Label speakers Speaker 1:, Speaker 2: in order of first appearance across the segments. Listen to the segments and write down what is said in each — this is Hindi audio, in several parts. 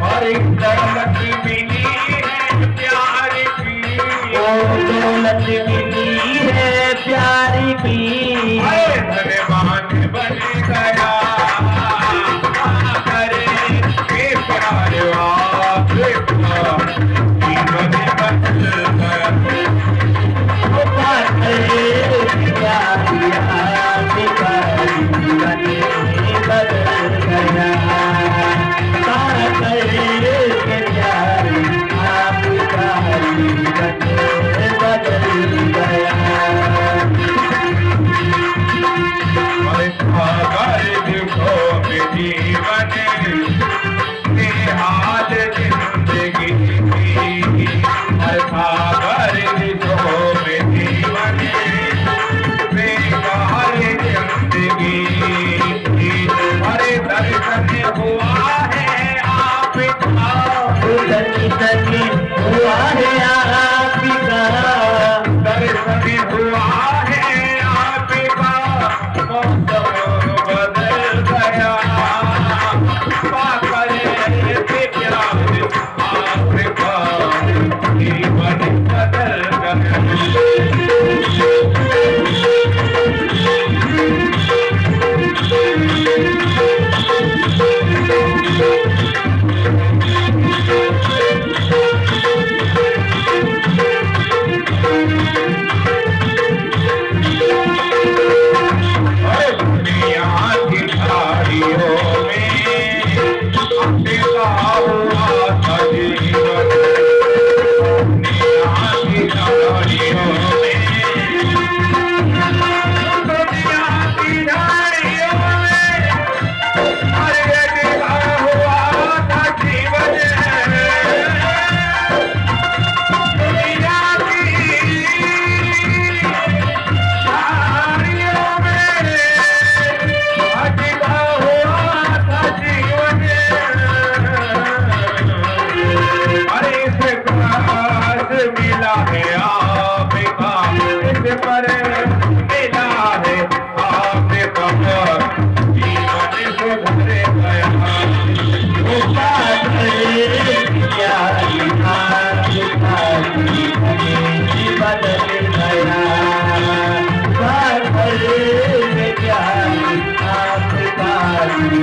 Speaker 1: और एक दौलत मिली है प्यार की,
Speaker 2: ओ दौलत मिली है प्यार की,
Speaker 1: धनवान बन गया करे के प्यार आपका जीवन बदल गया। जीवन निहाल जिंदगी सागर में जीवन बेकार जिंदगी। अरे दर्शन हुआ है आपका,
Speaker 2: दर्शन हुआ है आपका,
Speaker 1: दर्शन हुआ है आपका, मौसम बदल गया जीवन बदल दुनिया की धारियों में अकेला हुआ था जीवन, दुनिया की धारियों में, दुनिया की धारियों में अकेला हुआ था जीवन, दुनिया की धारियों में अकेला हुआ था जीवन। अरे इस पास मिला है आपका, इस पर मिला है आपका, जीवन से भरे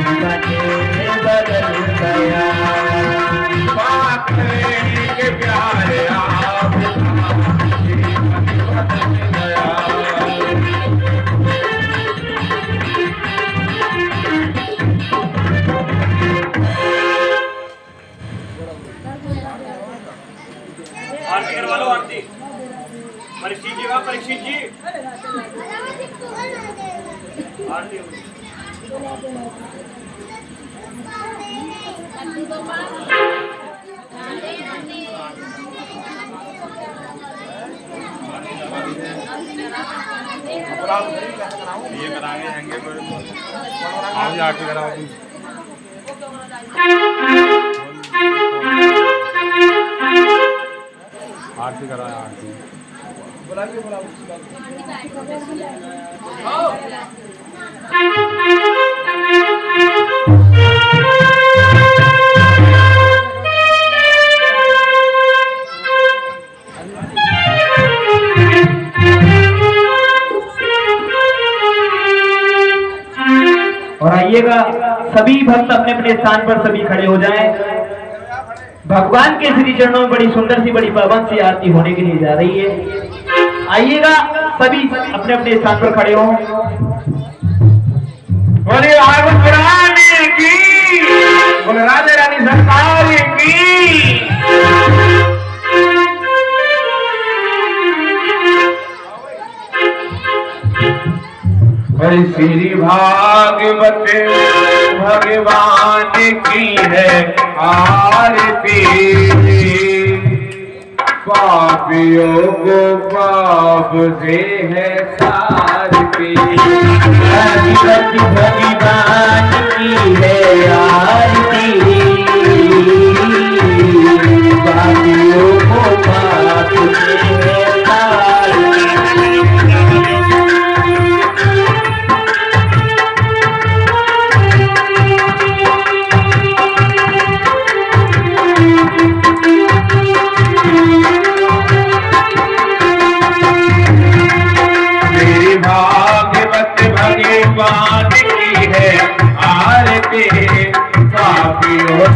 Speaker 1: गया। बात के प्यारे आपका जीवन बदल गया।
Speaker 3: आरती करवा लो, आरती। परीक्षित जी, परीक्षित जी आरती
Speaker 4: ये कराएंगे हैंगे आओ आरती कराओ तुम। आरती करा आरती
Speaker 2: और आइएगा सभी भक्त अपने अपने स्थान पर सभी खड़े हो जाएं। भगवान के श्री चरणों में बड़ी सुंदर सी बड़ी पावन सी आरती होने के लिए जा रही है। आइएगा सभी अपने अपने स्थान पर खड़े हो।
Speaker 1: बोले भागवत पुराण की, बोले राजा रानी सरकार की। श्री भागवत भगवान की है आरती, पापियों को पाप से है सारती।
Speaker 2: भगवान की है आरती, पापियों को पाप से है सारती।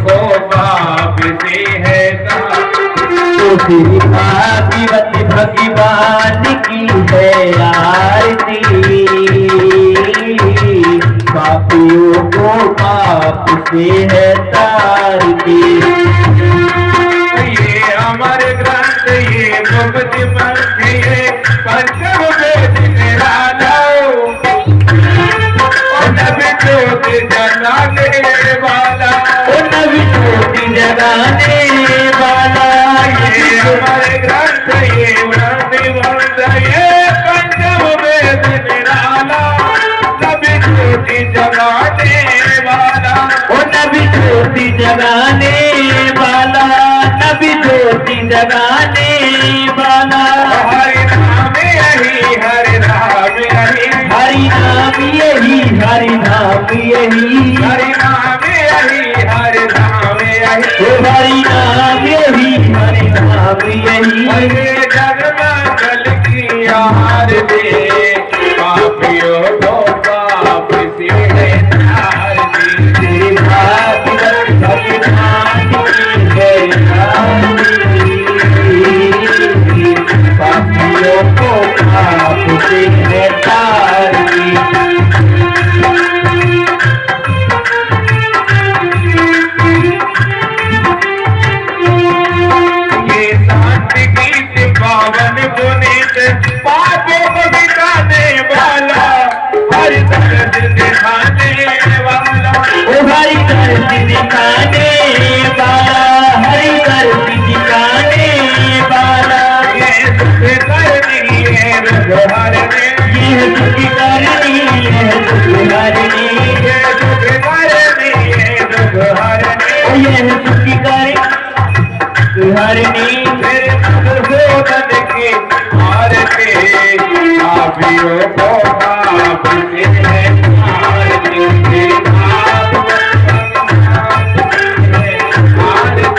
Speaker 1: को वापसी है
Speaker 2: उसी भागवत भगवान की है आरती, पापियों को पाप से है तारती।
Speaker 1: ये अमर ग्रंथ ये मुक्ति मंत्र ये पंचम वेद निराला नबी ज्योति जगाने वाला
Speaker 2: नबी ज्योति जगाने वाला
Speaker 1: ये अमर ग्रंथ ये मुक्ति मंत्र ये पंचम वेद निराला नबी ज्योति जगाने वाला
Speaker 2: नबी ज्योति जगाने वाला, नबी ज्योति जगाने वाला।
Speaker 1: हरि नाम यही हरि नाम यही
Speaker 2: हरि नाम यही, हरि नाम यही,
Speaker 1: हरि नाम यही हरि नाम यही
Speaker 2: ओ हरि नाम यही, हरि नाम यही।
Speaker 1: हरे जग मंगल की आरती पापियों को पाप से है तारती।
Speaker 2: तेरी भागवत भगवान की है आरती, पापियों को पाप से है तारती।
Speaker 1: ये शांति गीत पावन पुनीत पापों को मिटाने वाला हरि दर्द दिखाने वाला
Speaker 2: ओ हरि दर्द दिखाने वाला, हरि दर्द दिखाने वाला।
Speaker 1: ये दुख करनी है दुख हरने
Speaker 2: ये दुख करनी है दुख हरनी,
Speaker 1: ये दुख करनी है दुख हरने
Speaker 2: ये दुख करे हरनी।
Speaker 1: तेरे मधुसूदन की आरती पापियों को पाप से है तारती। तेरी भागवत है आरती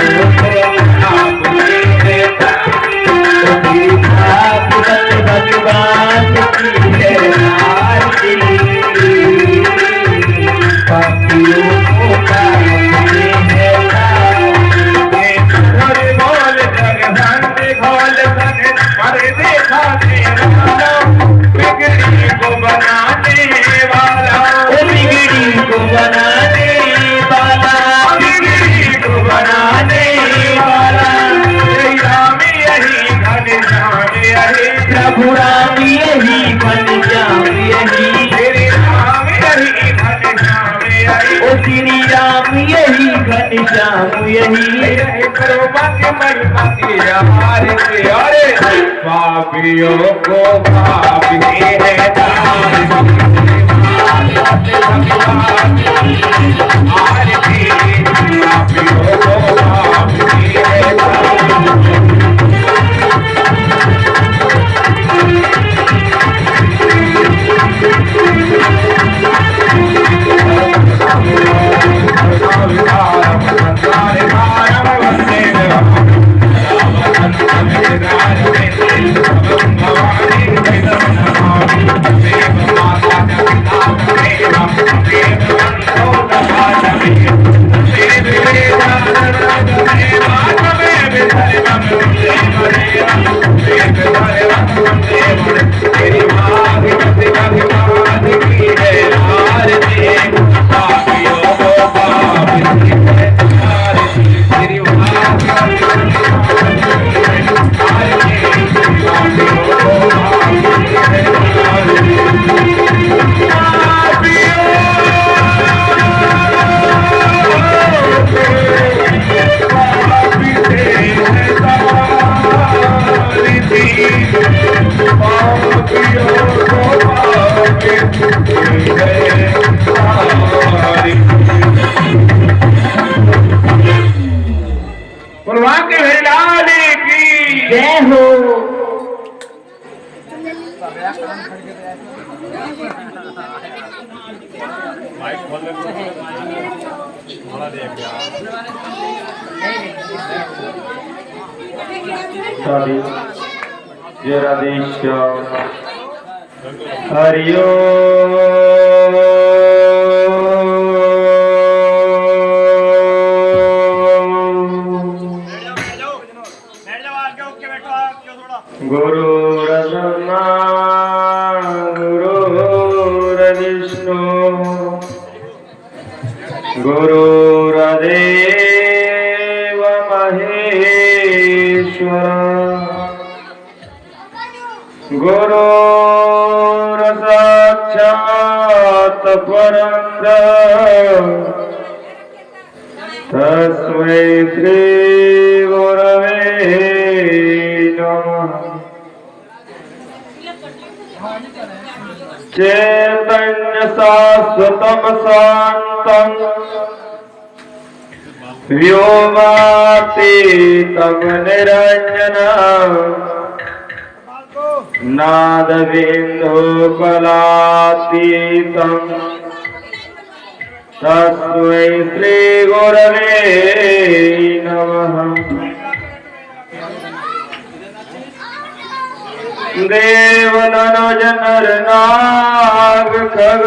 Speaker 1: पापियों को पाप से है तारती।
Speaker 2: भागवत भगवान की है आरती, पापियों को पाप से है तारती।
Speaker 1: हरि बोल जगदंब घोल सग पर दिखाने वाला बिगड़ी को बनाने वाला
Speaker 2: ओ बिगड़ी को बनाने वाला,
Speaker 1: बिगड़ी को बनाने वाला श्री राम यही घनश्याम यही
Speaker 2: प्रभु राम यही घनश्याम यही,
Speaker 1: श्री राम यही घनश्याम यही
Speaker 2: ओ श्री राम यही घनश्याम यही।
Speaker 1: महिमा की आरती अरे पापियों को पाप ही है तारती। आरती पापियों को पाप ही है तारती।
Speaker 4: माइक खोल ले थोड़ा देख यार
Speaker 5: सारी जराधीश्वर हरि ओम
Speaker 1: गुरुर्ब्रह्मा गुरुर्विष्णु गुरुर्देव महेश्वर गुरुर्साक्षात् परं ब्रह्म तस्मै श्री गुरवे नमः। चैतन्य शाश्वतं शान्तं व्योमातीतं निरञ्जनं नादबिन्दुकलातीतं तस्मै श्री गुरवे नमः। देवदनुज नर नाग खग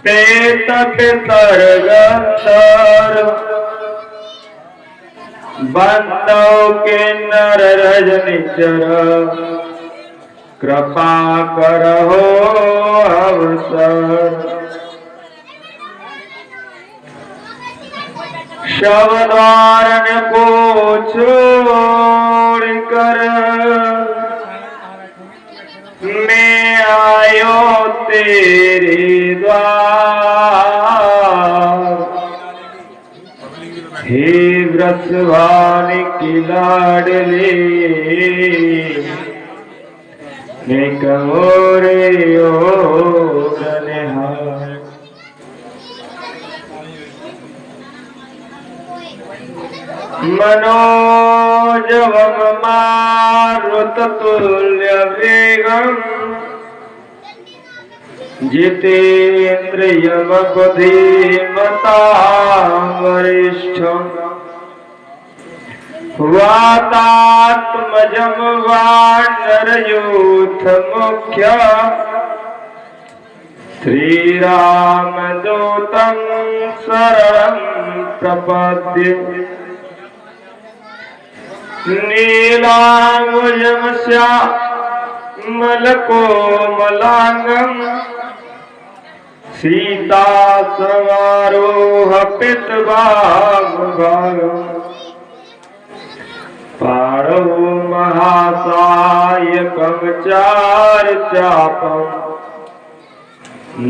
Speaker 1: प्रेत पितर गंधर्व बंदौ किन्नर रजनिचर कृपा करहो अवसर। शब्दारण को छोड़ कर मैं आयो तेरे द्वार। हे व्रतवान की लाडली मैं कमोरे ओ ननिहार। मनोजवम मारुततुल्य वेगम जितेन्द्रियम बुद्धिमतां वरिष्ठं वातात्मजं वानरयूथ मुख्य श्रीरामदूतं शरणं प्रपद्ये। नीलांबुजं श्यामलकोमलांगं सीता समारोह पितवागं पाणौ महासायकं चारुचापं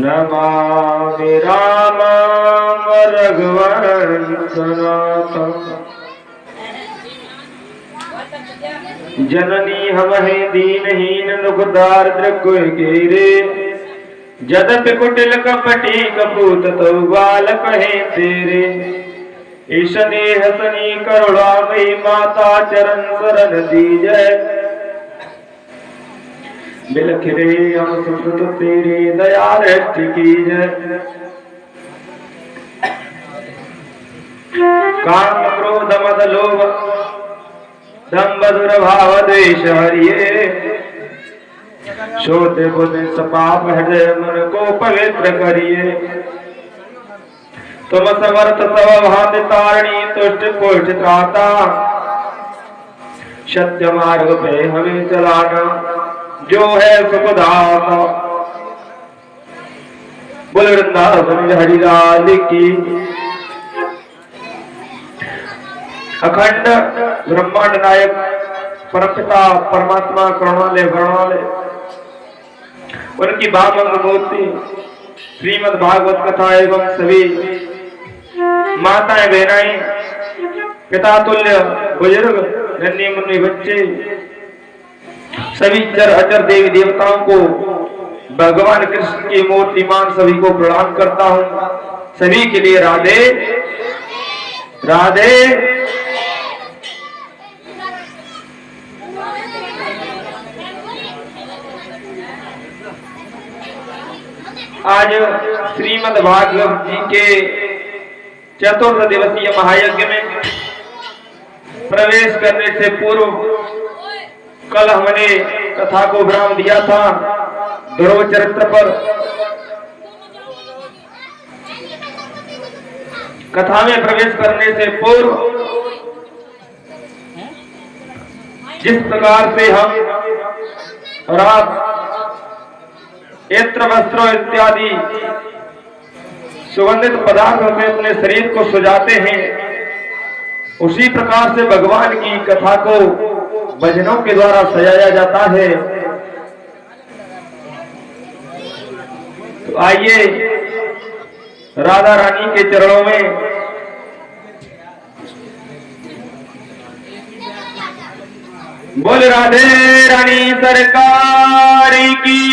Speaker 1: नमामि रामं रघुवंशनाथम्। जननी हमहि दीनहीन दुख दारिद्र कोय घेरे जदपि कुटिल कपटी कपूत तो बालक है तेरे। ईशने हसनी करुणामयी माता चरण शरण दीजय बिलखिरे हम सुत तेरे दया दृष्टि कीजय। काम क्रोध मद लोभ दंभ दुर्भाव द्वेष हरिये शोध बुध सपाप हृदय मन को पवित्र करिए। तुम समर्थ सब भांति तारणी तुष्ट पुष्ट त्राता सत्य मार्ग पे हमें चलाना जो है सुखदाता। बोल वृंदावन हरिलाल की। अखंड ब्रह्मांड नायक परमपिता परमात्मा करुणालय करुणालय उनकी भागवत मूर्ति श्रीमद् भागवत कथा एवं सभी माताएं बहनाएं पिता तुल्य बुजुर्ग नन्हे मुन्ने बच्चे सभी चर अचर देवी देवताओं को भगवान कृष्ण की मूर्तिमान सभी को प्रणाम करता हूं। सभी के लिए राधे राधे। आज श्रीमद् भागवत जी के चतुर्थ दिवसीय महायज्ञ में प्रवेश करने से पूर्व कल हमने कथा को विराम दिया था ध्रुव चरित्र पर। कथा में प्रवेश करने से पूर्व जिस प्रकार से हम रात इत्र वस्त्रों इत्यादि सुगंधित पदार्थों से अपने शरीर को सजाते हैं, उसी प्रकार से भगवान की कथा को भजनों के द्वारा सजाया जाता है। तो आइए राधा रानी के चरणों में बोल राधे रानी सरकार की।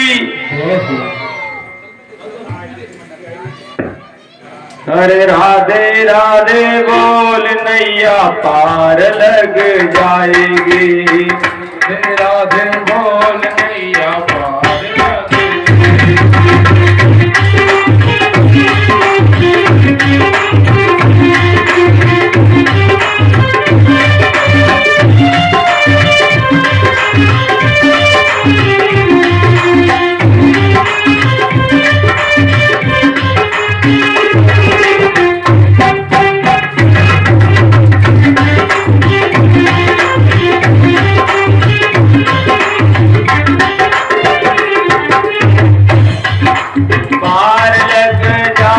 Speaker 1: अरे राधे राधे बोल नैया पार लग जाएगी, राधे बोल नैया पार लग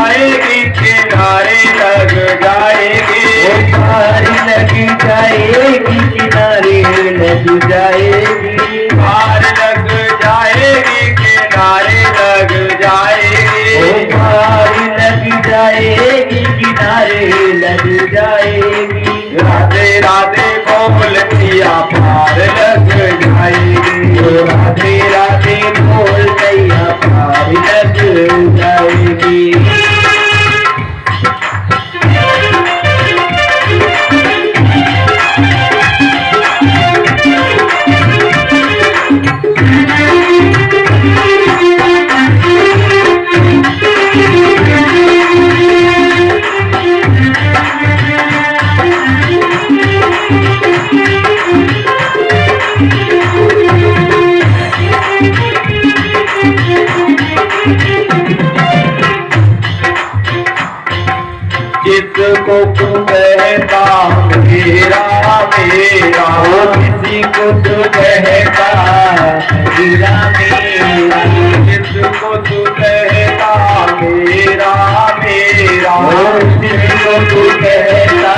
Speaker 2: जाएगी,
Speaker 1: पार लग जाएगी, किनारे लग जाएगी,
Speaker 2: पार लग जाएगी, किनारे लग जाएगी।
Speaker 1: राधे राधे बोल नैया पार लग जाएगी,
Speaker 2: राधे राधे बोल नैया पार लग जाएगी।
Speaker 1: जिसको तू कहता मेरा मेरा,
Speaker 2: किसी को तू कहता मेरा मेरा,
Speaker 1: जिसको तू कहता मेरा मेरा,
Speaker 2: किसी को तू कहता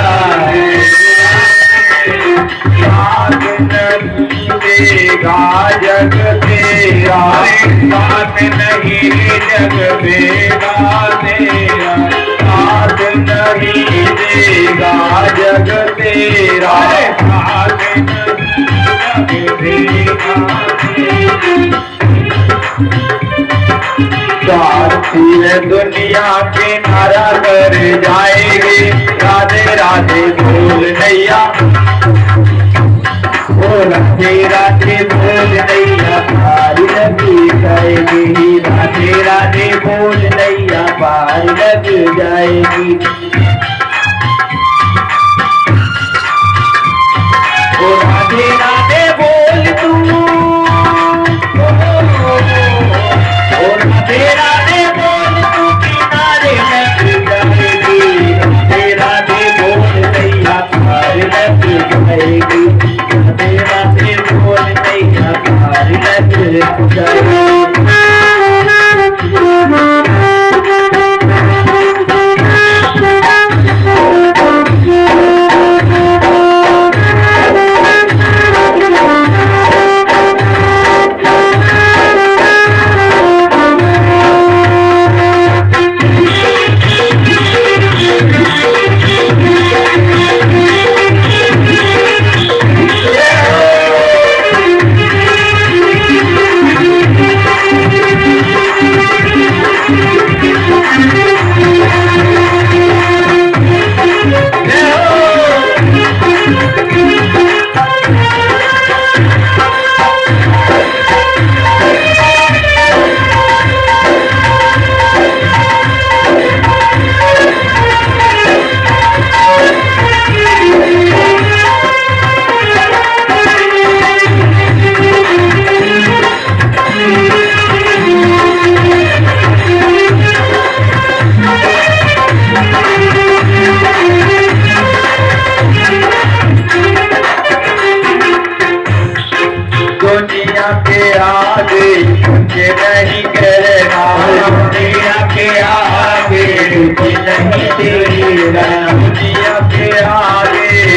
Speaker 1: साथ नहीं देगा जग तेरा, साथ नहीं जग देगा तेरा, साथ नहीं देगा जग तेरा, साथ नहीं जग देगा तेरा। साथी दुनिया के नारा कर जाएगी, राधे राधे बोल नैया,
Speaker 2: राधे राधे बोल नैया पार लग जाएगी, राधे राधे बोल नैया पार लग जाएगी। ओ राधे राधे बोल तू, ओ राधे राधे बोल तू, किनारे लग जाएगी, राधे राधे बोल नैया पार लग जाएगी, राधे राधे बोल नैया पार लग जाएगी।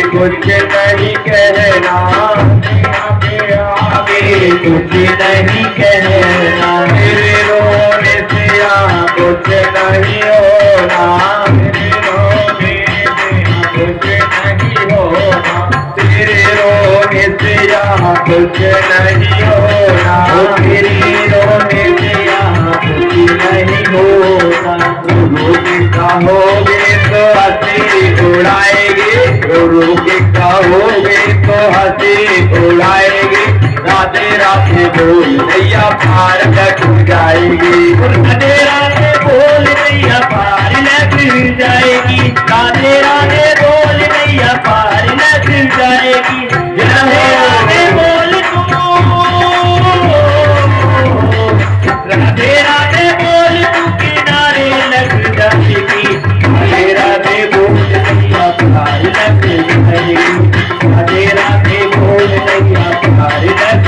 Speaker 1: कुछ नहीं कहना, आगे आगे कुछ नहीं कहना, मेरे रोने से यहाँ कुछ नहीं होना, मेरे रोने से यहाँ कुछ नहीं होना, तेरे रोने से यहाँ कुछ नहीं होना, तेरे रोने से यहाँ कुछ नहीं होना। रोके कहोगे तो हंसी उड़ाएगी, रोके कहोगे तो हंसी उड़ाएगी, राधे राधे बोल नैया पार लग जाएगी, राधे राधे बोल नैया पार लग जाएगी, राधे राधे बोल नैया पार लग जाएगी, राधे राधे बोल राधे राधे बोल तू किनारे लग जाएगी, राधे राधे बोल नैया पार लग जाएगी, राधे राधे बोल नैया पार लग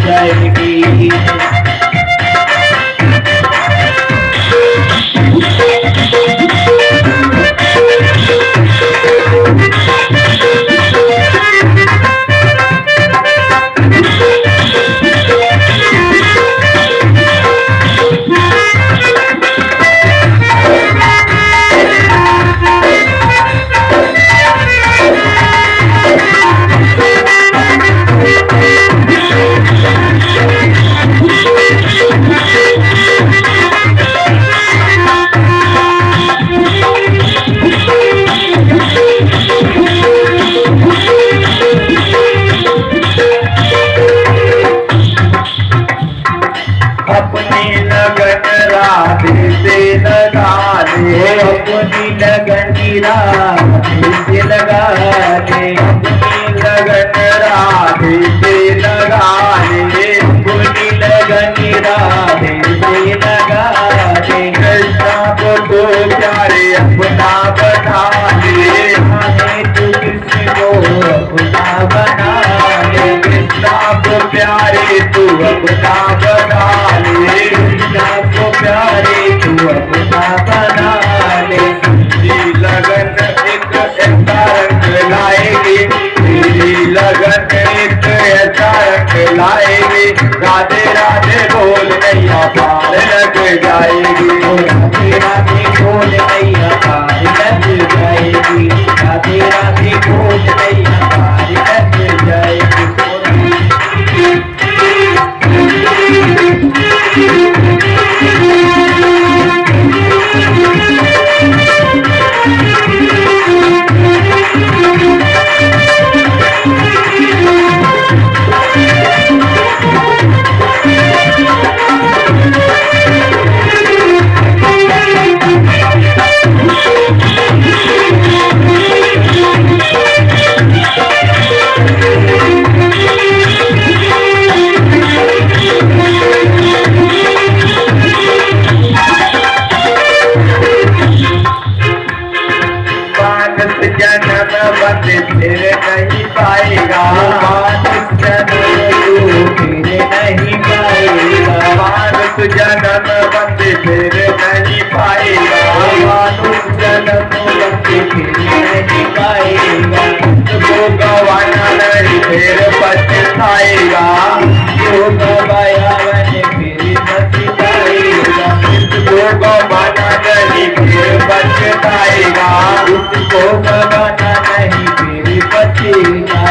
Speaker 1: जाएगी। अपनी लगन राधे से लगा दे, अपनी लगन राधे से लगा दे, अपनी लगन राधे से लगा दे, अपनी लगन राधे से लगा दे, कृष्णा को तो प्यारे अपना बना दे, हमें तू कृष्ण को अपना बना दे, कृष्णा को प्यारे तू अपना बना ले, कृष्णा को प्यारे तू अपना बना ले, तेरी लगन एक ऐसा रंग लाएगी, तेरी लगन एक ऐसा रंग लाएगी, राधे राधे बोल नैया पार लग जाएगी, राधे राधे बोल नैया पार लग जाएगी, राधे राधे बोल नैया पार लग जाएगी। जन्म बंद फिर नहीं पाएगा, मानुष जन्म फिर नहीं पाएगा, मानुष जन्म बंद फिर नहीं पाएगा, मानुष जन्म बंद फिर नहीं पाएगा, तो गवाना नहीं फिर पछताएगा, जो गवाया मैंने फिर पछताएगा, तो गवाना नहीं फिर पछताएगा, उसको गवाना नहीं फिर पछताएगा,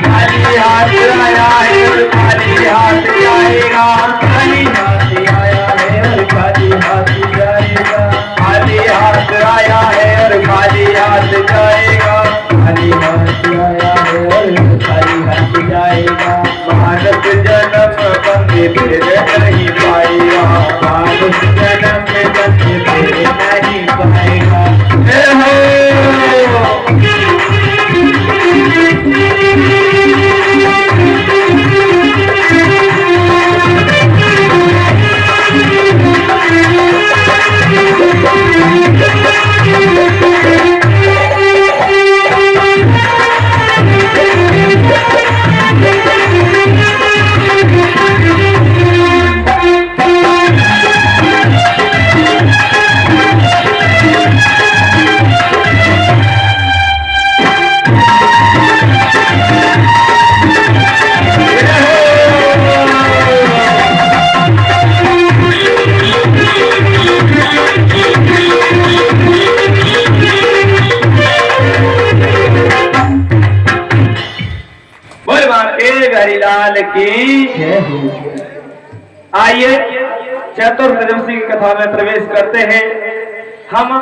Speaker 1: खाली हाथ आया है और खाली हाथ जाएगा, खाली हाथ आया है और खाली हाथ जाएगा, खाली हाथ आया है और खाली हाथ जाएगा, खाली हाथ आया है और खाली हाथ जाएगा, मानव जन्म बंदे फिर नहीं पाएगा, मानव जन्म बंदे फिर नहीं पाएगा। बिहारी लाल की
Speaker 2: जय हो।
Speaker 1: आइए चतुर्दशी की कथा में प्रवेश करते हैं। हम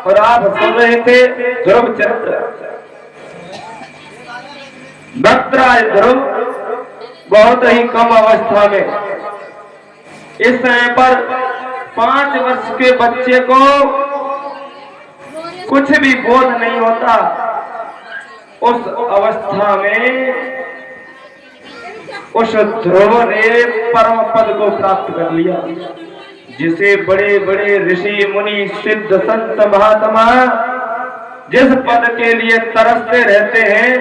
Speaker 1: और आप सुन रहे थे ध्रुव चरित्र। भक्तराज ध्रुव बहुत ही कम अवस्था में, इस समय पर 5 वर्ष के बच्चे को कुछ भी बोध नहीं होता। उस अवस्था में उस ध्रुव ने परम पद को प्राप्त कर लिया, जिसे बड़े बड़े ऋषि मुनि सिद्ध संत महात्मा जिस पद के लिए तरसते रहते हैं,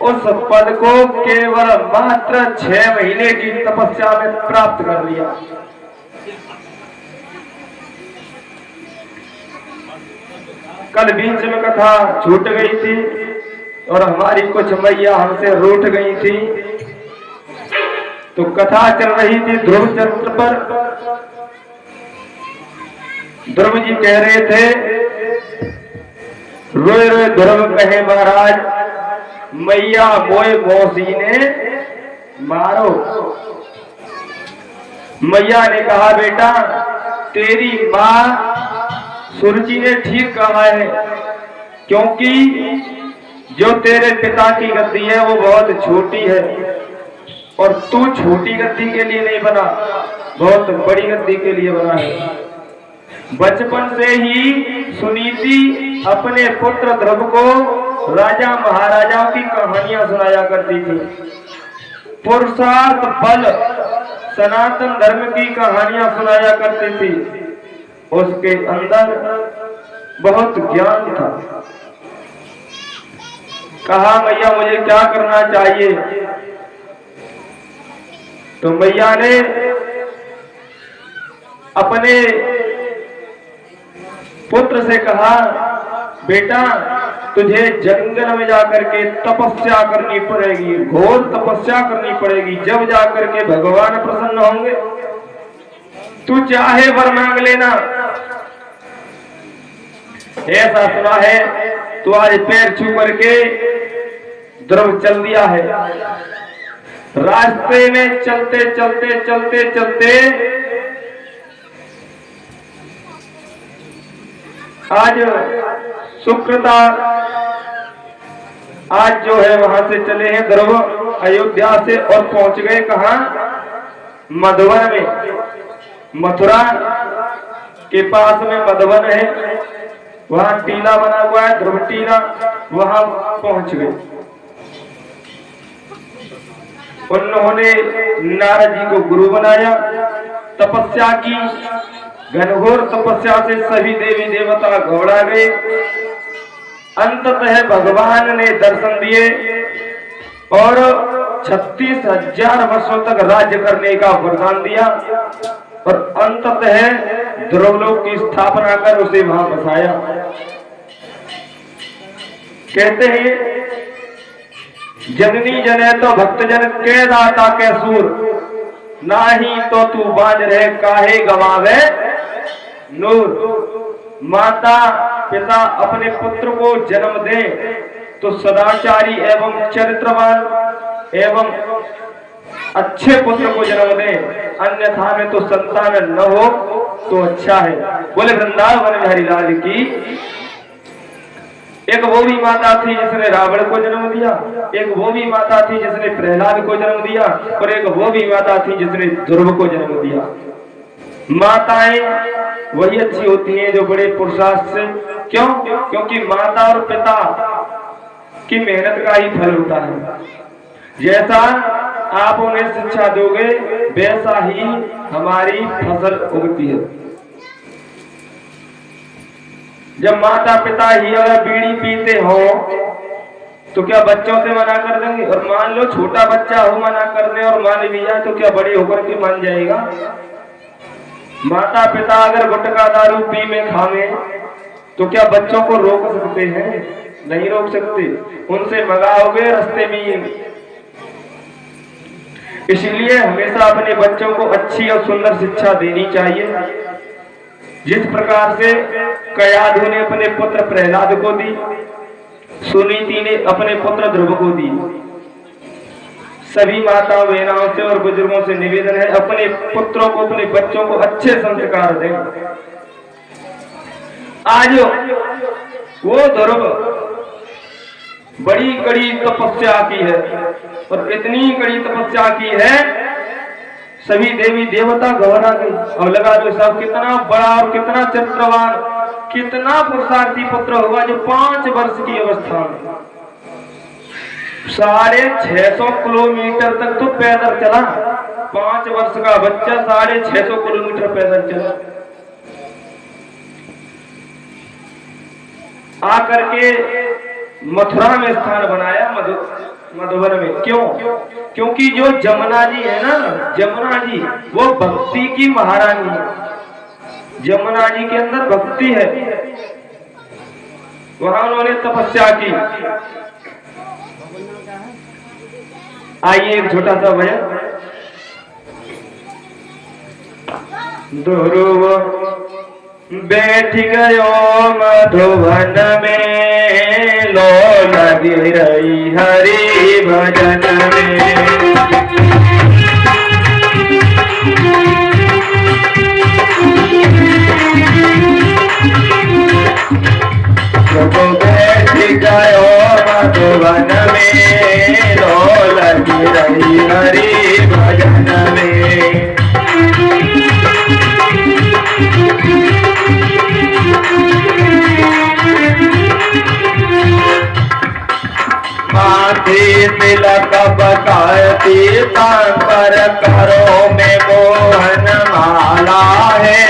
Speaker 1: उस पद को केवल मात्र 6 महीने की तपस्या में प्राप्त कर लिया। कल बीच में कथा छूट गई थी और हमारी कुछ मैया हमसे रूठ गई थी, तो कथा चल रही थी ध्रुव चरित्र पर। ध्रुव जी कह रहे थे, रोए रोए ध्रुव कहे महाराज, मैया मोए मौसी ने मारो। मैया ने कहा, बेटा तेरी माँ सुरुचि ने ठीक कहा है, क्योंकि जो तेरे पिता की गद्दी है वो बहुत छोटी है और तू छोटी गद्दी के लिए नहीं बना, बहुत बड़ी गद्दी के लिए बना है। बचपन से ही सुनीति अपने पुत्र ध्रुव को राजा महाराजाओं की कहानियां सुनाया करती थी। पुरुषार्थ बल सनातन धर्म की कहानियां सुनाया करती थी। उसके अंदर बहुत ज्ञान था। कहा, मैया मुझे क्या करना चाहिए? तो मैया ने अपने पुत्र से कहा, बेटा तुझे जंगल में जाकर के तपस्या करनी पड़ेगी, घोर तपस्या करनी पड़ेगी, जब जाकर के भगवान प्रसन्न होंगे। तू चाहे वर मांग लेना। ऐसा सुना है तो आज पैर छू करके ध्रुव चल दिया है। रास्ते में चलते चलते चलते चलते आज शुक्रता, आज जो है वहां से चले हैं ध्रुव अयोध्या से और पहुंच गए कहां? मधुवन में। मथुरा के पास में मधुवन है, वहां टीला बना हुआ है, ध्रुव टीला, वहां पहुंच गए। उन्होंने नारद जी को गुरु बनाया, तपस्या की, घनघोर तपस्या से सभी देवी देवता घबरा गए। अंततः भगवान ने दर्शन दिए और 36,000 वर्षों तक राज्य करने का वरदान दिया और अंततः ध्रुवलोक की स्थापना कर उसे वहां बसाया। कहते हैं, जननी जने तो भक्तजन के दाता के सूर, नाही तो तू बाज रहे काहे गवावे नूर। माता पिता अपने पुत्र को जन्म दे तो सदाचारी एवं चरित्रवान एवं अच्छे पुत्र को जन्म दे, अन्यथा में तो संतान न हो तो अच्छा है। बोले वृंदावन बिहारी लाल की। एक वो भी माता थी जिसने रावण को जन्म दिया, एक वो भी माता थी जिसने प्रहलाद को जन्म दिया और एक वो भी माता थी जिसने ध्रुव को जन्म दिया। माताएं वही अच्छी होती हैं जो बड़े पुरुषार्थ से, क्यों? क्योंकि माता और पिता की मेहनत का ही फल होता है। जैसा आप उन्हें शिक्षा दोगे वैसा ही हमारी फसल उगती है। जब माता पिता ही अगर बीड़ी पीते हो तो क्या बच्चों से मना कर देंगे? और मान लो छोटा बच्चा हो मना करने और मान भी जाए तो क्या बड़े होकर के मान जाएगा? माता पिता अगर गुटखा दारू पी में खावे तो क्या बच्चों को रोक सकते हैं? नहीं रोक सकते। उनसे मंगाओगे रास्ते में। इसलिए हमेशा अपने बच्चों को अच्छी और सुंदर शिक्षा देनी चाहिए। जिस प्रकार से कयाधु ने अपने पुत्र प्रहलाद को दी, सुनीति ने अपने पुत्र ध्रुव को दी। सभी माताओं बहनों से और बुजुर्गों से निवेदन है, अपने पुत्रों को, अपने बच्चों को अच्छे संस्कार दें। आज वो ध्रुव बड़ी कड़ी तपस्या की है, और इतनी कड़ी तपस्या की है सभी देवी देवता घबरा गए। अब लगा दो साहब कितना बड़ा और कितना चरित्रवान, कितना पुरुषार्थी पुत्र हुआ जो 5 वर्ष की अवस्था में 650 किलोमीटर तक तो पैदल चला। 5 वर्ष का बच्चा 650 किलोमीटर पैदल चला। आकर के मथुरा में स्थान बनाया, मधुबन में। क्यों? क्योंकि जो जमुना जी है ना, जमुना जी वो भक्ति की महारानी है। जमुना जी के अंदर भक्ति है, वहां उन्होंने तपस्या की। आइए एक छोटा सा भजन। ध्रुव बैठ गयो मधुबन में, लो लगी रही हरि भजन में। ध्रुव बैठ गयो मधुबन में, लो लगी रही हरि भजन में। माथे तिलक बकायती पर करो में मोहन माला है।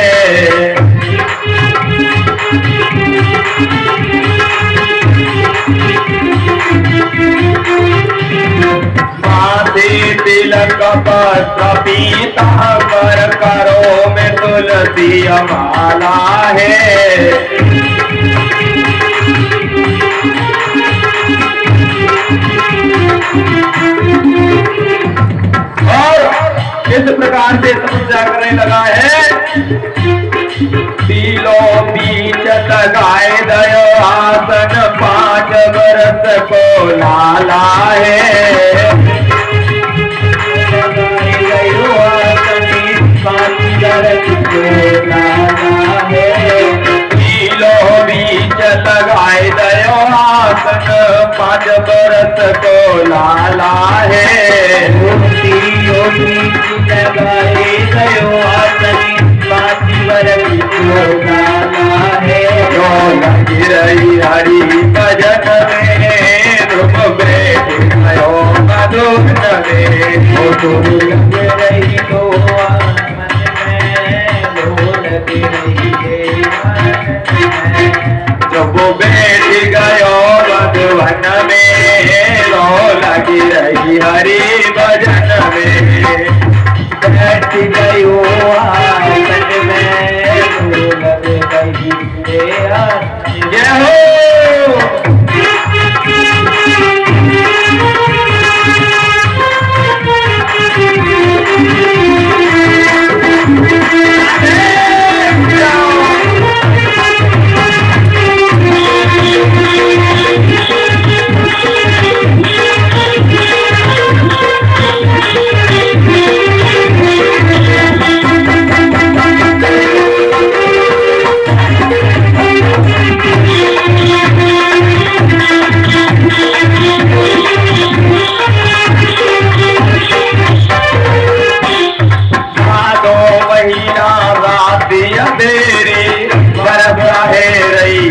Speaker 1: माथे तिलक पर पीतांबर करो में तुलसी माला है। और इस प्रकार से तपस्या करने लगा है। तीलो बीच लगाए दयो आसन, 5 वर्ष को लाला है। तीलो बीच लगाए दयो आसन, 5 वर्ष को लाला है। लगाए गयो आसन, 5 वर्ष को लाला है। जो लगी रही हरि भजन में, ध्रुव बैठ गयो मधुबन में। वो तो लग रही तो मन में, लो लग रही जब वो बैठ गयो मधुबन में, लो लगी रही हरि भजन में। बैठ गयो आसन में, लो लग रही जय हो।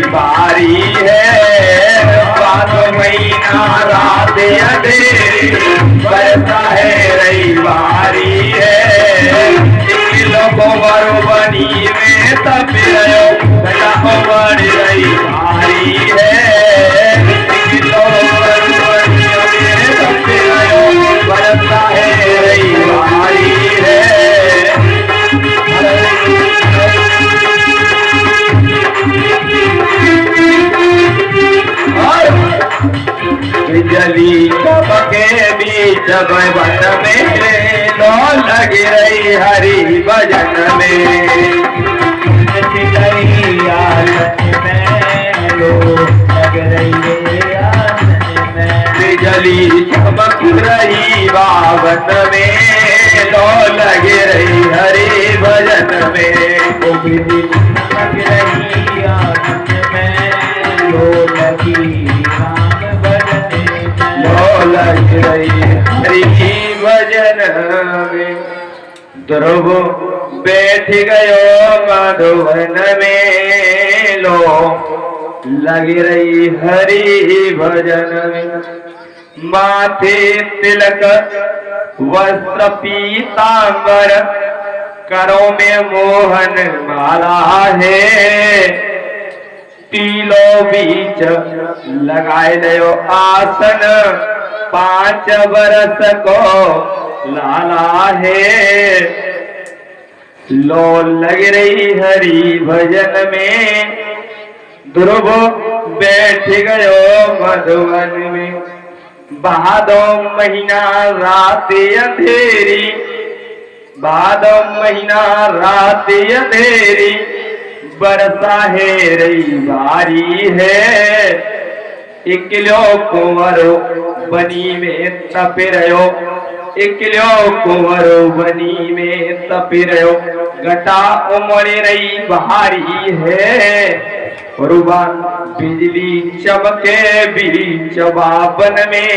Speaker 1: बारी है, 5 महीना रात अंधेरी, बरसा है रही बारी है। लोगों बनी में तब रहो, बढ़ रही बारी है। बनी में तब रहो, बरसा है रही बारी है। बिजली चमके बीच वन में, लो लगी रही हरि भजन में। आसन में, लो लग रही आसन में। बिजली चमक रही बावन में, लो लग रही हरि भजन में।
Speaker 2: ओ बिजली चमक रही आंगन में, लो लगी राम भजन में।
Speaker 1: लो लग रही हरि भजन में। ध्रुव बैठ गयो मधुवन में, लो लग रही हरि भजन में। माथे तिलक वस्त्र पीतांबर, करों में मोहन माला है। तीलो बीच लगाए दयो आसन, 5 बरस को लाला है। लो लग रही हरि भजन में, ध्रुव बैठ गयो मधुवन में। भादो महीना रात अंधेरी, भादो महीना रात अंधेरी, बरसा है रही बारी है। इकलो कुंवरो बनी में तप रहो, इकलो कुंवरो बनी में तप रहो। घटा उमड़ रही भारी है, रुबान बिजली चमके बीच बावन में,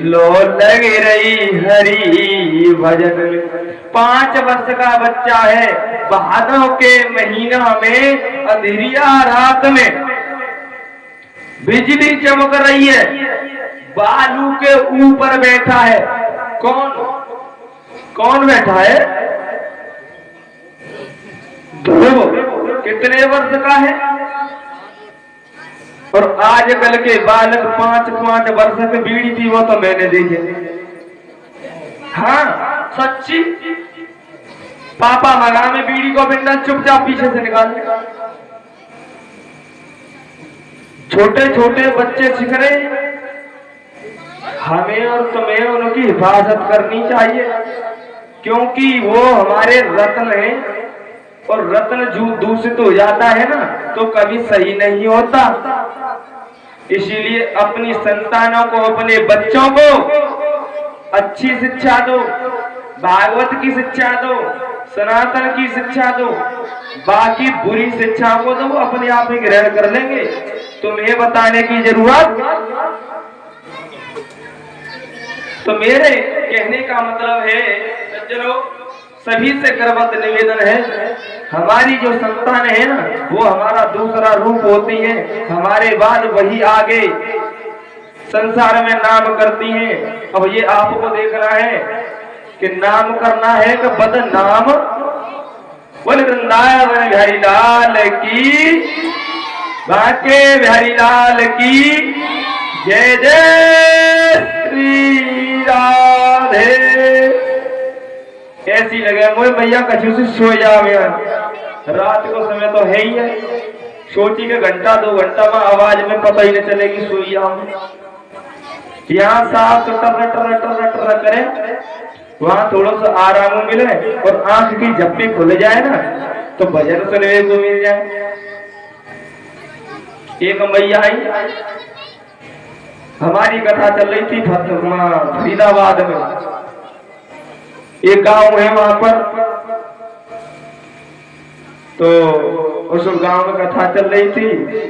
Speaker 1: लो लग रही हरि भजन में। 5 वर्ष का बच्चा है, भादों के महीना में अंधेरिया रात में बिजली चमक रही है, बालू के ऊपर बैठा है। कौन कौन बैठा है? ध्रुव कितने वर्ष का है? और आजकल के बालक 5-5 वर्ष के बीड़ी पीवो तो मैंने देखे। हाँ सच्ची, पापा मगा में बीड़ी को बिंदा चुपचाप पीछे से निकाल दे। छोटे छोटे बच्चे सीख रहे, हमें और तुम्हें उनकी हिफाजत करनी चाहिए, क्योंकि वो हमारे रत्न हैं। और रत्न जो दूषित हो जाता है ना तो कभी सही नहीं होता। इसीलिए अपनी संतानों को, अपने बच्चों को अच्छी शिक्षा दो, भागवत की शिक्षा दो, सनातन की शिक्षा दो। बाकी बुरी शिक्षा को तो वो अपने आप ही ग्रहण कर लेंगे, तुम्हें बताने की जरूरत। तो मेरे कहने का मतलब है सज्जनों, सभी से करवत निवेदन है, हमारी जो संतान है ना वो हमारा दूसरा रूप होती है। हमारे बाद वही आगे संसार में नाम करती हैं। अब ये आपको देखना है कि नाम करना है कि बदनाम। बोल वृंदावन बिहारी लाल की, बाके बिहारी लाल की जय जय श्री राधे। ऐसी लगे मुझे भैया कछु से सो जावे, रात को समय तो है ही है। सोची के घंटा 2 घंटा में आवाज में पता ही नहीं चलेगी सोई जाऊं। यहाँ साफ तो टर करे, वहाँ थोड़ा सा आराम मिले और आंख की झप्पी खुल जाए ना तो भजन सुनने को मिल जाए। एक मैया आई, हमारी कथा चल रही थी फरीदाबाद में, एक गांव है वहां पर। तो उस गांव में कथा चल रही थी।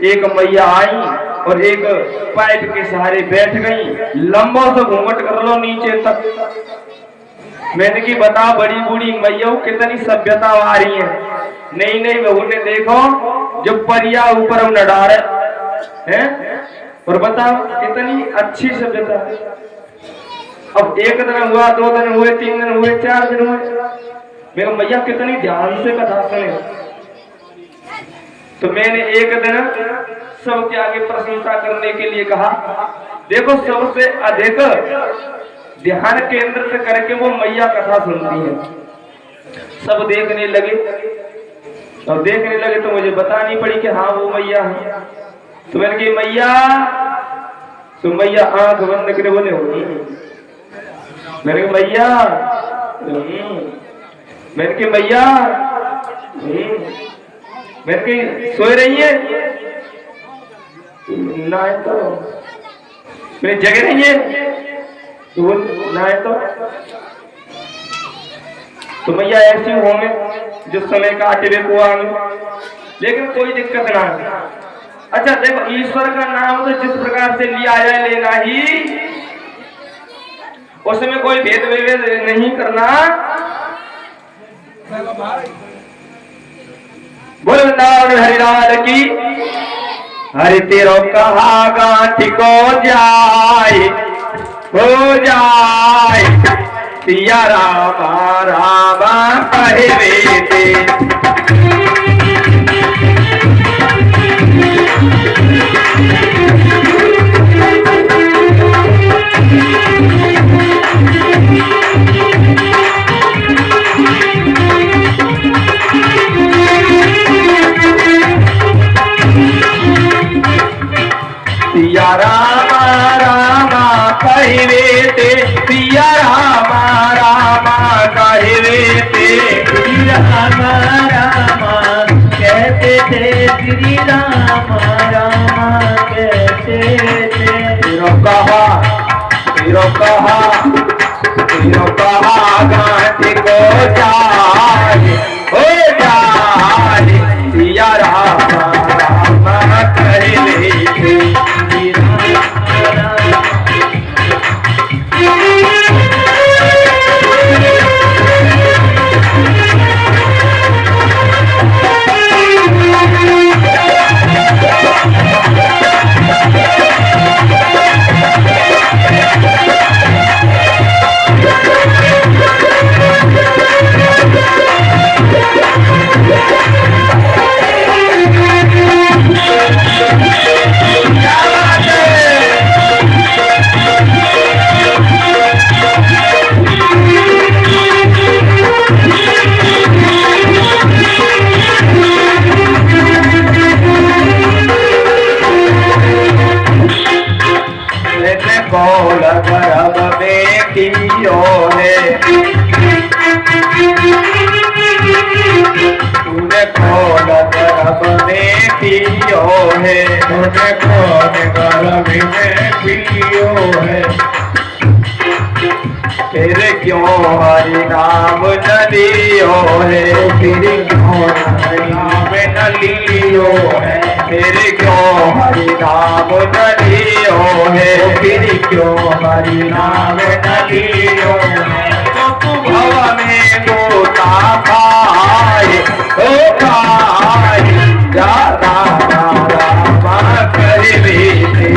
Speaker 1: एक मैया आई और एक पाइप के सहारे बैठ गई, लंबा सा घूंघट कर लो नीचे तक। मैंने की बता बड़ी बूढ़ी मैया कितनी सभ्यता आ रही है। नहीं बहू ने देखो जो परिया ऊपर न डारे हैं, और बताओ कितनी अच्छी सभ्यता। अब 1 दिन हुआ, 2 दिन हुए, 3 दिन हुए, 4 दिन हुए, मेरे मैया कितनी ध्यान से कथा सुने। तो मैंने एक दिन सबके आगे प्रशंसा करने के लिए कहा, देखो सबसे अधिक ध्यान केंद्रित करके वो मैया कथा सुनती है। सब देखने लगे और देखने लगे तो मुझे बतानी पड़ी कि हाँ वो मैया है। तो मैंने कही मैया, तो मैया आंख बंद करे बोले मैंने कहा मैया, मैंने कही मैया, मैंने कही सोए रही है ना, तो मेरी जगह नहीं है तो बोल ना है तो मैया ऐसी होंगे जिस समय काटे कुआ में, लेकिन कोई दिक्कत ना है। अच्छा देखो, ईश्वर का नाम तो जिस प्रकार से लिया जाए लेना ही, उसमें कोई भेद विभेद नहीं करना। बोल वृंदावन हरिलाल की। हरि तेरो कहा गांठ को जाए हो जाए, सिया रामा रामा कहवे ते। सिया रामा रामा कहवे ते, सिया रामा रामा कहवे ते।
Speaker 2: रामा रामा कहते थे, श्री रामा रामा कहते थे।
Speaker 1: तेरो कहा गांठ को जाए हो जाए, सिया रामा रामा कहवे ते। कौल गर्भ में कियो है, तूने कौल गर्भ में कियो है, तूने कौल गर्भ में कियो है। फिर क्यों हरि नाम न लियो है, फिर क्यों हरि नाम न लियो है, फिर क्यों हरि नाम न लियो है, फिर क्यों हरि नाम न लियो है। तो तू भव में गोता खाए ओ खाए, जा रामा रामा कहवे ते।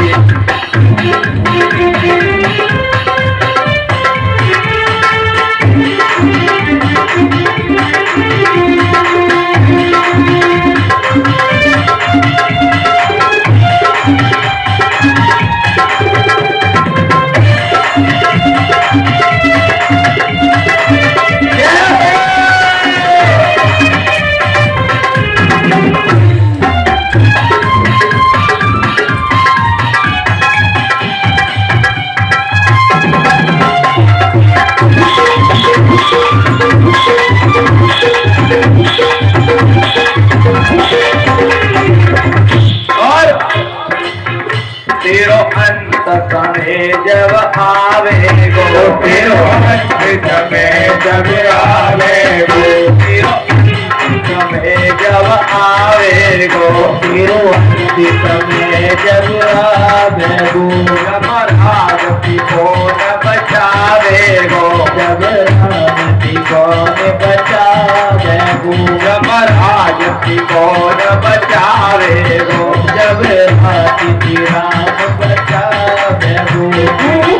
Speaker 1: तेरो अंत समय जब आवे गो, तेरो अंत समय जब आवे गो, तेरो अंत समय जब आवे गो, तेरो अंत समय जब आवे गो। जमराज कौन बचावे गो, जमराज कौन बचावे गो, जमराज कौन बचावे गो, जमराज राम बचावे गो।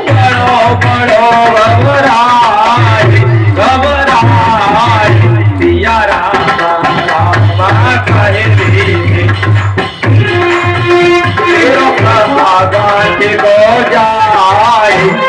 Speaker 1: बड़ो बड़ो घबराए घबराए, सिया रामा रामा कहवे ते। तेरो कहा गांठ को जाए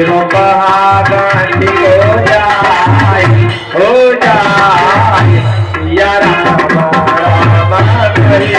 Speaker 1: रो बहागान हो जाए या राम राम करे।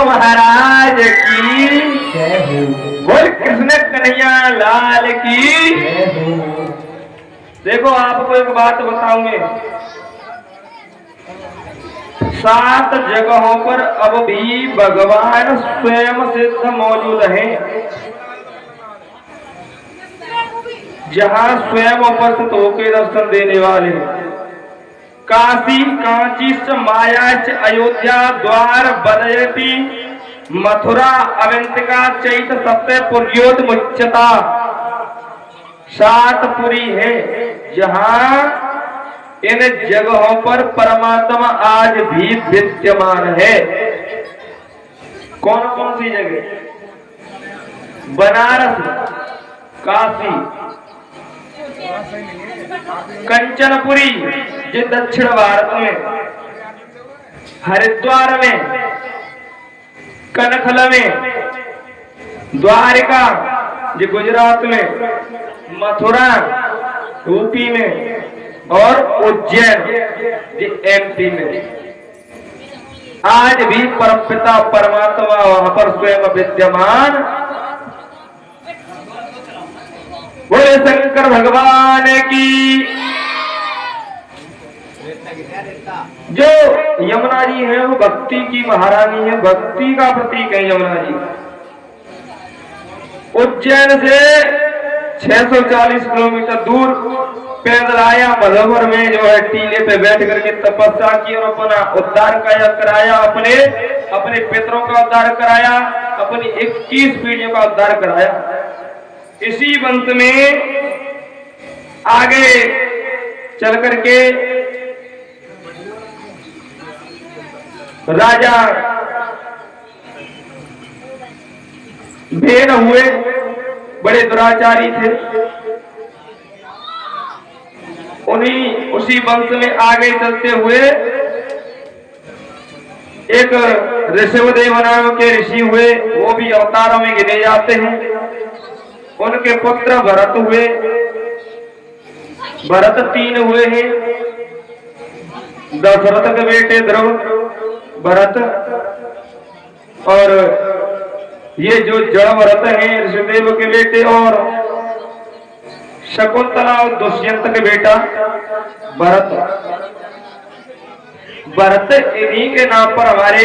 Speaker 1: महाराज की बोल, कृष्ण कन्हैया लाल की। देखो आपको एक बात बताऊंगे, 7 जगहों पर अब भी भगवान स्वयं सिद्ध मौजूद हैं, जहां स्वयं उपस्थित होकर दर्शन देने वाले हैं। काशी, कांची, माया, अयोध्या, द्वार, बदयती, मथुरा, अवंतिका, चैत, सत्य, पुर्योत, मुच्चता, 7 पुरी है, जहां इन जगहों पर परमात्मा आज भी विद्यमान है। कौन कौन सी जगह? बनारस, काशी, कंचनपुरी जो दक्षिण भारत में, हरिद्वार में, कनखल में, द्वारिका जो गुजरात में, मथुरा यूपी में और उज्जैन जो एमपी में। आज भी परमपिता परमात्मा वहां पर स्वयं विद्यमान। बोले शंकर भगवान की। जो यमुना जी है वो भक्ति की महारानी है, भक्ति का प्रतीक है यमुना जी। उज्जैन से 640 किलोमीटर दूर पैदल आया, मधुपुर में जो है टीले पे बैठ करके तपस्या की और अपना उद्धार कराया, अपने पितरों का उद्धार कराया, अपनी 21 पीढ़ियों का उद्धार कराया। इसी वंश में आगे चल करके राजा भेद हुए, बड़े दुराचारी थे। उसी वंश में आगे चलते हुए एक ऋषभदेव नाम के ऋषि हुए, वो भी अवतारों में गिने जाते हैं। उनके पुत्र भरत हुए, भरत 3 हुए हैं। दशरथ के बेटे ध्रुव, भरत, और ये जो जड़ भरत हैं ऋषभदेव के बेटे, और शकुंतला और दुष्यंत के बेटा भरत। भरत इन्हीं के नाम पर हमारे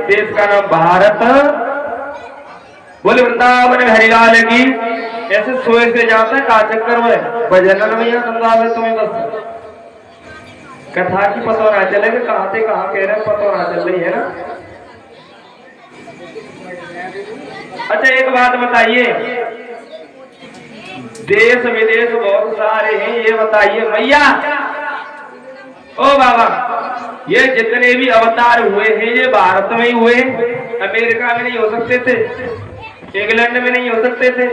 Speaker 1: देश का नाम भारत। बोले वृंदावन हरिलाल की। ऐसे सोए से जाते हैं का चक्कर में भजन में तुम्हें बस कथा की पता ना चले कि कहाँ से कहाँ कह रहे हैं, पता ना चल रही है ना। अच्छा एक बात बताइए, देश विदेश बहुत सारे हैं, ये बताइए मैया, ओ बाबा, ये जितने भी अवतार हुए हैं ये भारत में ही हुए, अमेरिका में नहीं हो सकते थे, इंग्लैंड में नहीं हो सकते थे,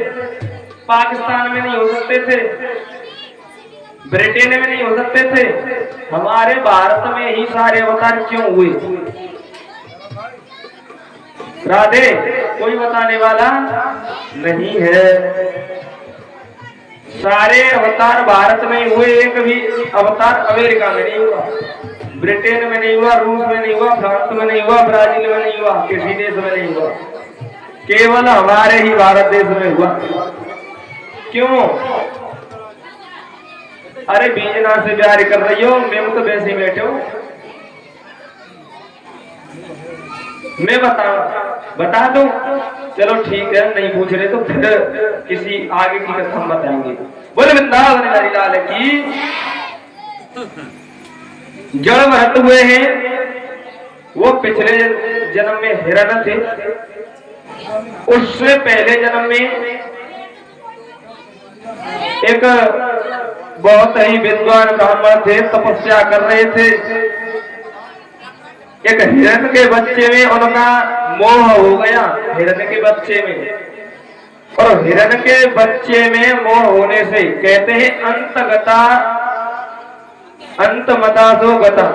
Speaker 1: पाकिस्तान में नहीं हो सकते थे, ब्रिटेन में नहीं हो सकते थे, हमारे भारत में ही सारे अवतार क्यों हुए? राधे, कोई बताने वाला नहीं है। सारे अवतार भारत में हुए, एक भी अवतार अमेरिका में नहीं हुआ, ब्रिटेन में नहीं हुआ, रूस में नहीं हुआ, फ्रांस में नहीं हुआ, ब्राजील में नहीं हुआ, किसी देश में नहीं हुआ, केवल हमारे ही भारत देश में हुआ। क्यों? अरे बीजना से प्यार कर रही हो, मैं तो वैसे ही बैठे हो। मैं बता दो, चलो ठीक है, नहीं पूछ रहे तो फिर किसी आगे की कथा हम बताएंगे। बोले वृंदावन हरिलाल की। जड़ भरत हुए हैं, वो पिछले जन्म में हिरण थे, उससे पहले जन्म में एक बहुत ही विद्वान ब्राह्मण थे, तपस्या कर रहे थे। एक हिरण के बच्चे में उनका मोह हो गया, हिरण के बच्चे में, और हिरण के बच्चे में मोह होने से कहते हैं अंतगता अंतमता सो गता,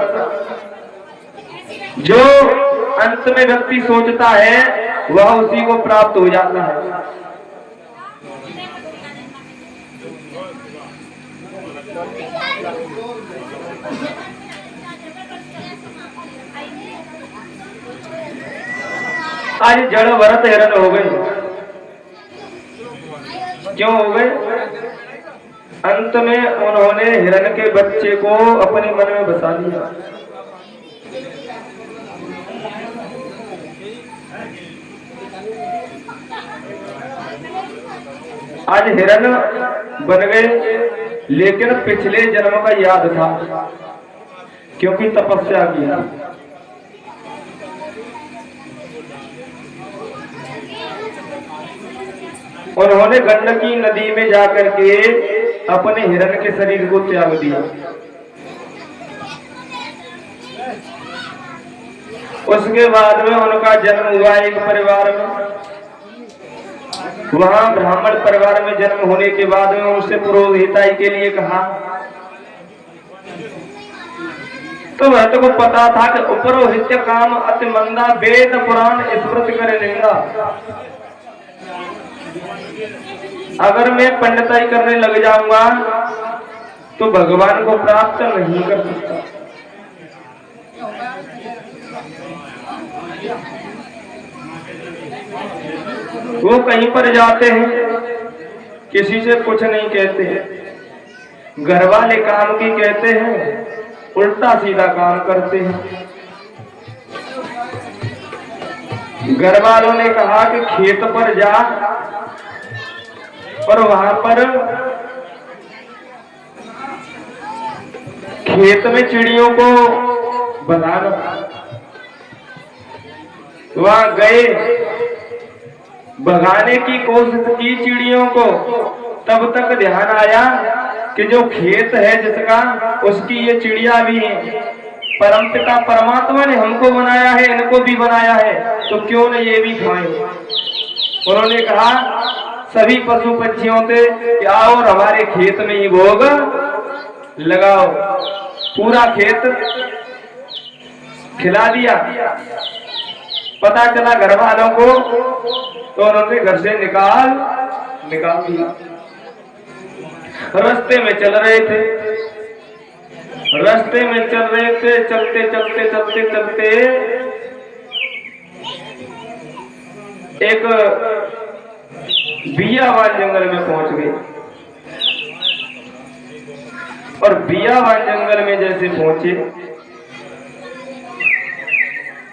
Speaker 1: जो अंत में व्यक्ति सोचता है वह उसी को प्राप्त हो जाता है। आज जड़ भरत हिरण हो गए। क्यों हो गए? अंत में उन्होंने हिरण के बच्चे को अपने मन में बसा लिया। आज हिरण बन गए, लेकिन पिछले जन्म का याद था, क्योंकि तपस्या की। उन्होंने गंडकी नदी में जाकर के अपने हिरण के शरीर को त्याग दिया। उसके बाद में उनका जन्म हुआ एक परिवार में। वहां ब्राह्मण परिवार में जन्म होने के बाद में उनसे पुरोहिताई के लिए कहा, तो वह तो को पता था कि उपरोहित्य काम अति मंदा, वेद पुराण स्मृति करे निंदा। अगर मैं पंडिताई करने लग जाऊंगा तो भगवान को प्राप्त नहीं कर सकता। वो कहीं पर जाते हैं, किसी से कुछ नहीं कहते हैं, घर वाले काम की कहते हैं, उल्टा सीधा काम करते हैं। घर वालों ने कहा कि खेत पर जा, और वहां पर खेत में चिड़ियों को भगाना। वहां गए, भगाने की कोशिश की चिड़ियों को, तब तक ध्यान आया कि जो खेत है जिसका, उसकी ये चिड़िया भी है। परमपिता परमात्मा ने हमको बनाया है, इनको भी बनाया है, तो क्यों न ये भी खाएं। उन्होंने कहा सभी पशु पक्षियों से कि आओ और हमारे खेत में ही भोग लगाओ। पूरा खेत खिला दिया। पता चला घर वालों को, तो उन्होंने घर से निकाल दिया। रास्ते में चल रहे थे, चलते चलते एक बियावान जंगल में पहुंच गए। और बियावान जंगल में जैसे पहुंचे,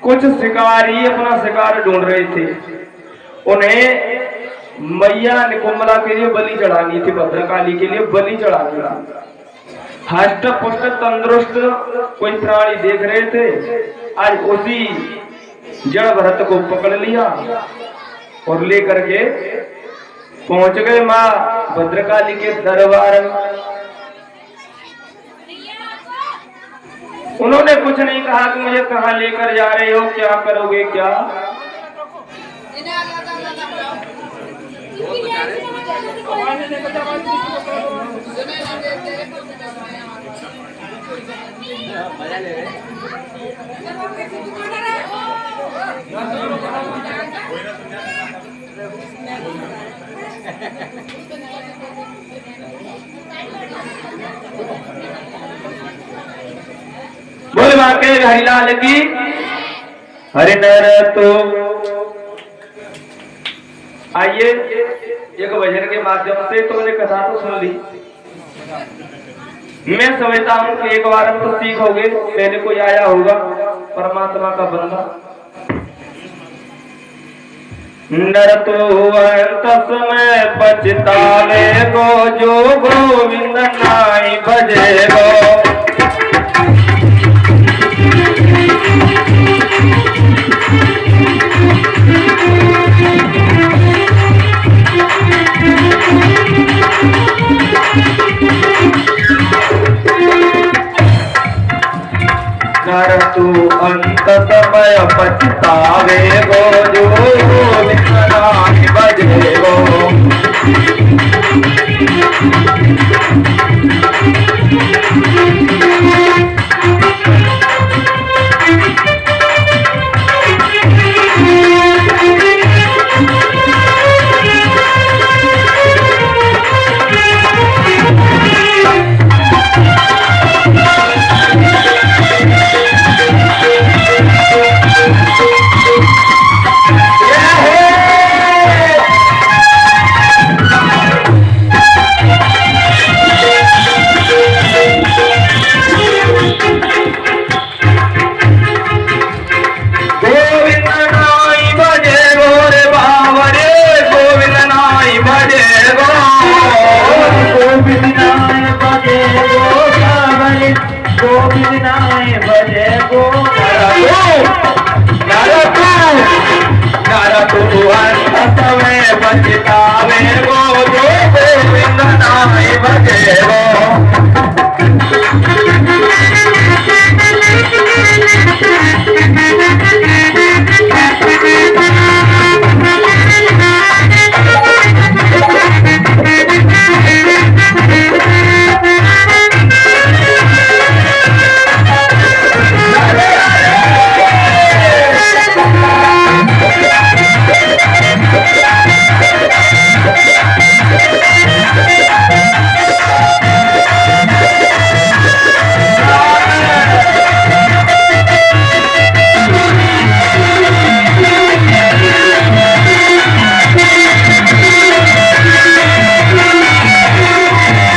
Speaker 1: कुछ शिकारी अपना शिकार ढूंढ रहे थे। उन्हें मैया निकुंभला के लिए बलि चढ़ानी थी, भद्रकाली के लिए बलि चढ़ानी। हष्ट पुष्ट तंदुरुस्त कोई प्राणी देख रहे थे। आज उसी जड़ भरत को पकड़ लिया और लेकर के पहुंच गए माँ भद्रकाली के दरबार में। उन्होंने कुछ नहीं कहा कि मुझे कहाँ लेकर जा रहे हो, क्या करोगे क्या। बोल वाके हरिलाल की हरिनर। तो आइए एक भजन के माध्यम से तुमने कथा तो सुन ली। मैं समझता हूं कि एक बार तो सीखोगे, पहले कोई आया होगा परमात्मा का बंदा। नर तो अंत समय पछतावे गो, जो गोविंद नाई भजे गो। पर तू अंत समय पछतावे गो जो गोविंद नाम भजे गो।
Speaker 2: गोविंद नाय बजे गो
Speaker 1: तू अंत समय पछतावे गो जो गोविंद नाम भजे गो।